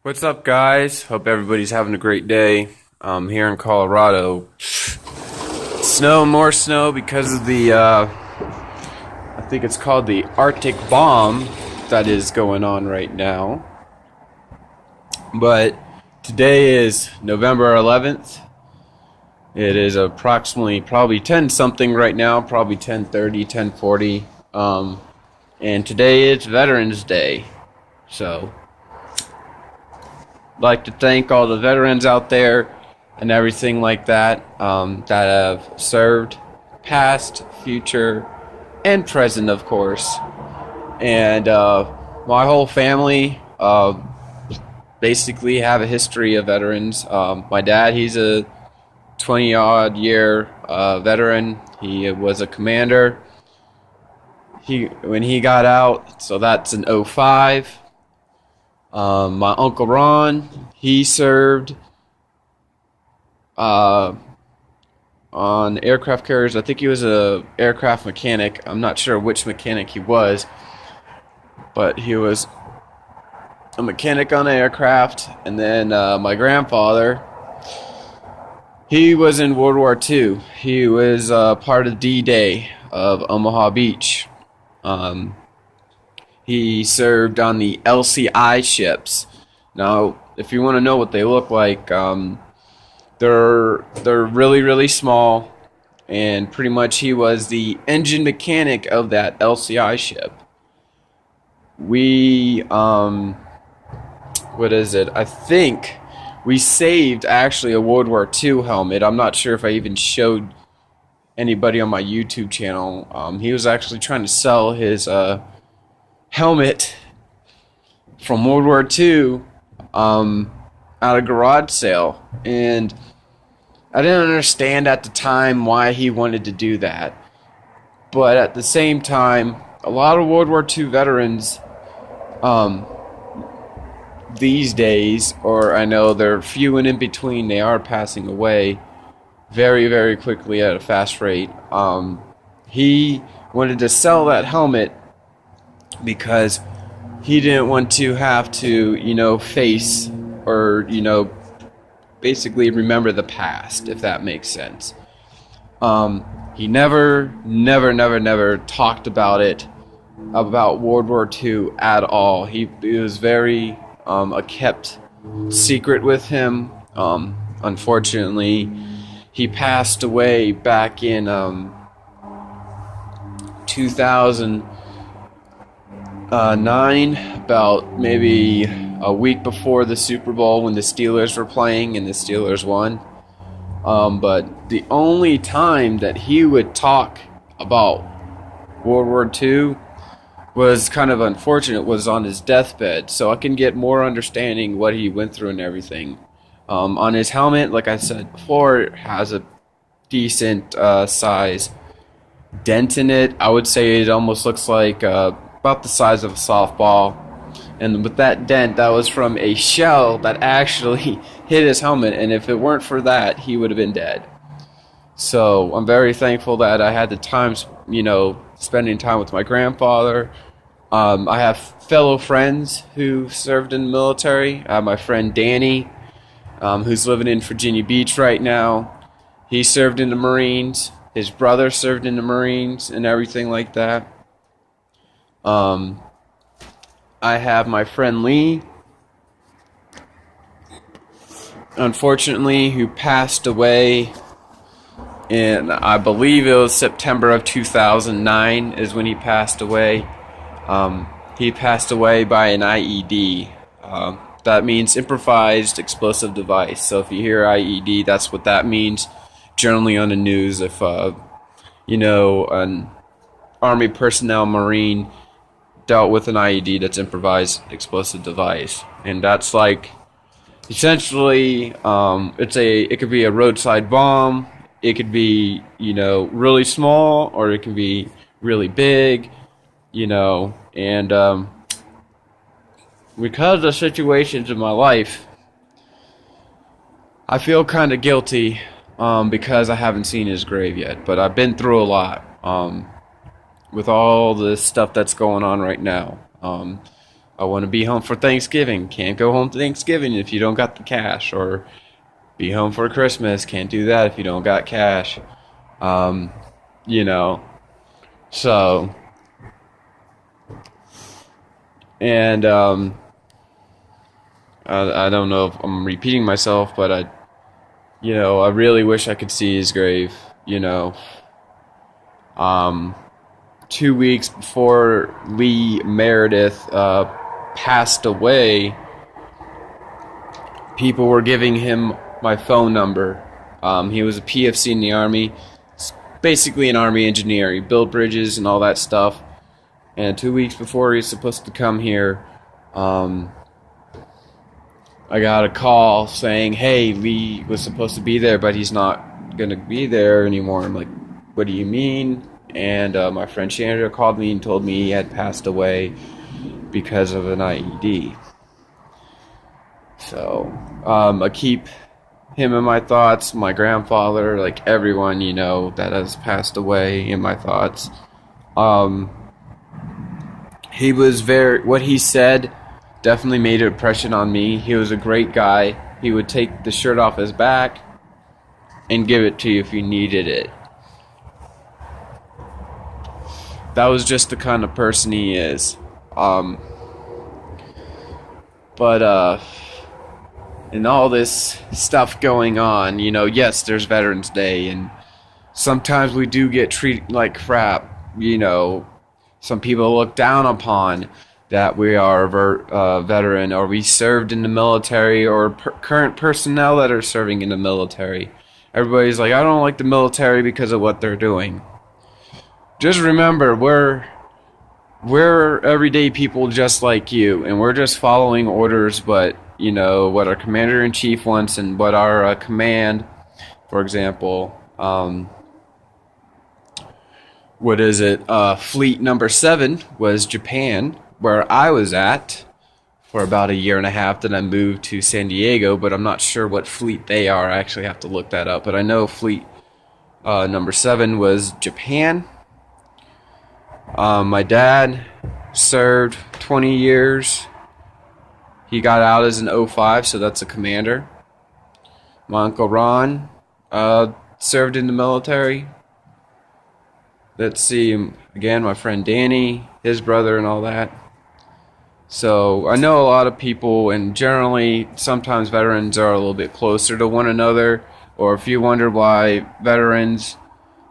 What's up, guys? Hope everybody's having a great day. Here in Colorado, more snow because of the, I think it's called the Arctic bomb that is going on right now. But today is November 11th. It is approximately probably 10 something right now, probably 10:30, 10:40. And today is Veterans Day. So like to thank all the veterans out there and everything like that that have served, past, future, and present, of course. And my whole family basically have a history of veterans. My dad, he's a 20-odd year veteran. He was a commander. When he got out, so that's in '05. My Uncle Ron, he served on aircraft carriers. I think he was a aircraft mechanic. I'm not sure which mechanic he was, but he was a mechanic on an aircraft. And then my grandfather, he was in World War II. He was part of D-Day of Omaha Beach. He served on the LCI ships. Now, if you want to know what they look like, they're really, really small, and pretty much he was the engine mechanic of that LCI ship. I think we saved actually a World War II helmet. I'm not sure if I even showed anybody on my YouTube channel. He was actually trying to sell his helmet from World War II at a garage sale, and I didn't understand at the time why he wanted to do that. But at the same time, a lot of World War II veterans these days, or I know they're few and in between, they are passing away very, very quickly at a fast rate. He wanted to sell that helmet because he didn't want to have to, face or, basically remember the past, if that makes sense. He never talked about World War II at all. It was very a kept secret with him. Unfortunately, he passed away back in 2009, about maybe a week before the Super Bowl when the Steelers were playing and the Steelers won. But the only time that he would talk about World War II was kind of unfortunate, was on his deathbed. So I can get more understanding what he went through and everything. On his helmet, like I said before, it has a decent size dent in it. I would say it almost looks like about the size of a softball. And with that dent, that was from a shell that actually hit his helmet. And if it weren't for that, he would have been dead. So I'm very thankful that I had the time, spending time with my grandfather. I have fellow friends who served in the military. I have my friend Danny, who's living in Virginia Beach right now. He served in the Marines. His brother served in the Marines and everything like that. I have my friend Lee, unfortunately, who passed away in, I believe it was September of 2009 is when he passed away. He passed away by an IED. That means improvised explosive device. So if you hear IED, that's what that means. Generally on the news, if an Army personnel Marine dealt with an IED, that's improvised explosive device, and that's like essentially it could be a roadside bomb. It could be really small, or it can be really big, and because of the situations in my life, I feel kind of guilty because I haven't seen his grave yet. But I've been through a lot with all the stuff that's going on right now. I want to be home for Thanksgiving. Can't go home to Thanksgiving if you don't got the cash. Or be home for Christmas. Can't do that if you don't got cash. You know. So, and I don't know if I'm repeating myself, but I really wish I could see his grave. 2 weeks before Lee Meredith passed away, people were giving him my phone number. He was a PFC in the Army. It's basically an Army engineer. He built bridges and all that stuff. And 2 weeks before he was supposed to come here, I got a call saying, hey, Lee was supposed to be there, but he's not going to be there anymore. I'm like, what do you mean? And my friend Chandra called me and told me he had passed away because of an IED. So I keep him in my thoughts, my grandfather, like everyone, that has passed away in my thoughts. He was what he said definitely made an impression on me. He was a great guy. He would take the shirt off his back and give it to you if you needed it. That was just the kind of person he is. But in all this stuff going on, yes, there's Veterans Day, and sometimes we do get treated like crap. Some people look down upon that we are a veteran, or we served in the military, or current personnel that are serving in the military. Everybody's like, I don't like the military because of what they're doing. Just remember, we're everyday people just like you, and we're just following orders, but what our commander-in-chief wants and what our command, for example, Fleet number 7 was Japan, where I was at for about a year and a half. Then I moved to San Diego, but I'm not sure what fleet they are. I actually have to look that up. But I know Fleet number 7 was Japan. My dad served 20 years. He got out as an 05, so that's a commander. My Uncle Ron served in the military. Let's see, again, my friend Danny, his brother, and all that. So I know a lot of people, and generally, sometimes veterans are a little bit closer to one another, or if you wonder why veterans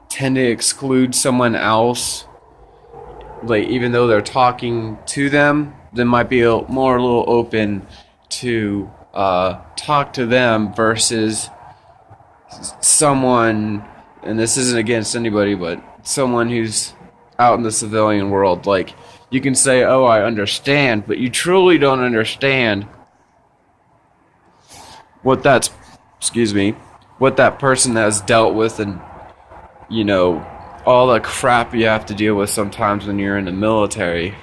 tend to exclude someone else, like even though they're talking to them, they might be a little open to talk to them versus someone, and this isn't against anybody, but someone who's out in the civilian world. Like, you can say, oh, I understand, but you truly don't understand what that person has dealt with, and all the crap you have to deal with sometimes when you're in the military.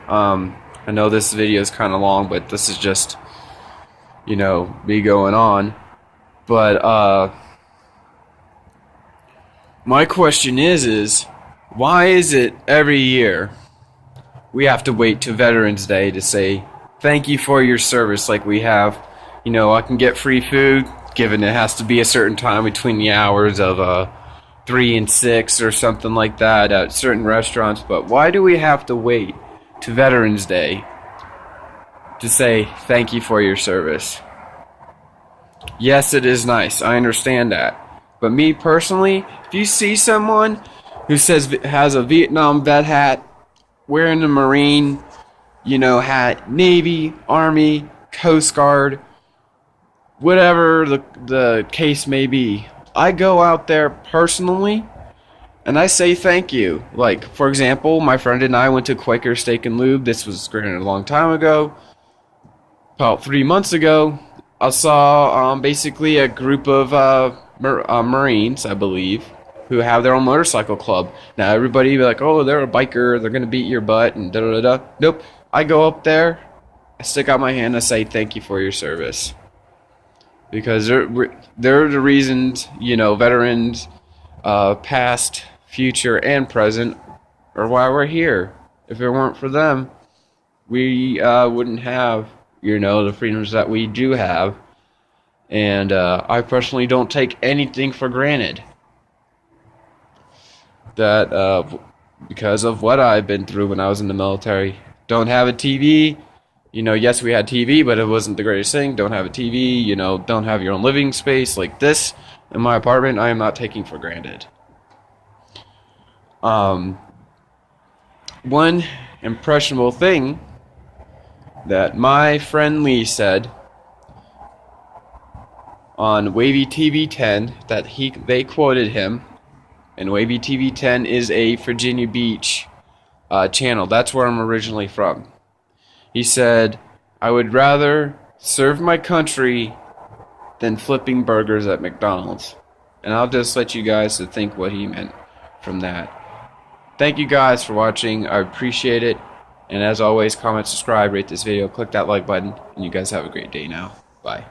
I know this video is kind of long, but this is just me going on. But my question is why is it every year we have to wait to Veterans Day to say thank you for your service? Like we have, I can get free food, given it has to be a certain time between the hours of 3 and 6 or something like that at certain restaurants. But why do we have to wait to Veterans Day to say thank you for your service? Yes, it is nice. I understand that. But me personally, if you see someone who has a Vietnam vet hat, wearing a Marine, hat, Navy, Army, Coast Guard, whatever the case may be, I go out there personally and I say thank you. Like, for example, my friend and I went to Quaker Steak and Lube. This was granted a long time ago. About 3 months ago, I saw basically a group of Marines, I believe, who have their own motorcycle club. Now everybody be like, oh, they're a biker, they're gonna beat your butt and da da da. Nope. I go up there, I stick out my hand, I say thank you for your service, because they're the reasons veterans, past, future, and present, are why we're here. If it weren't for them, we wouldn't have, the freedoms that we do have. And I personally don't take anything for granted. That because of what I've been through when I was in the military. Don't have a TV. Yes, we had TV, but it wasn't the greatest thing. Don't have a TV. Don't have your own living space like this in my apartment. I am not taking for granted. One impressionable thing that my friend Lee said on Wavy TV 10 that they quoted him, and Wavy TV 10 is a Virginia Beach channel. That's where I'm originally from. He said, "I would rather serve my country than flipping burgers at McDonald's." And I'll just let you guys to think what he meant from that. Thank you guys for watching. I appreciate it. And as always, comment, subscribe, rate this video, click that like button, and you guys have a great day now. Bye.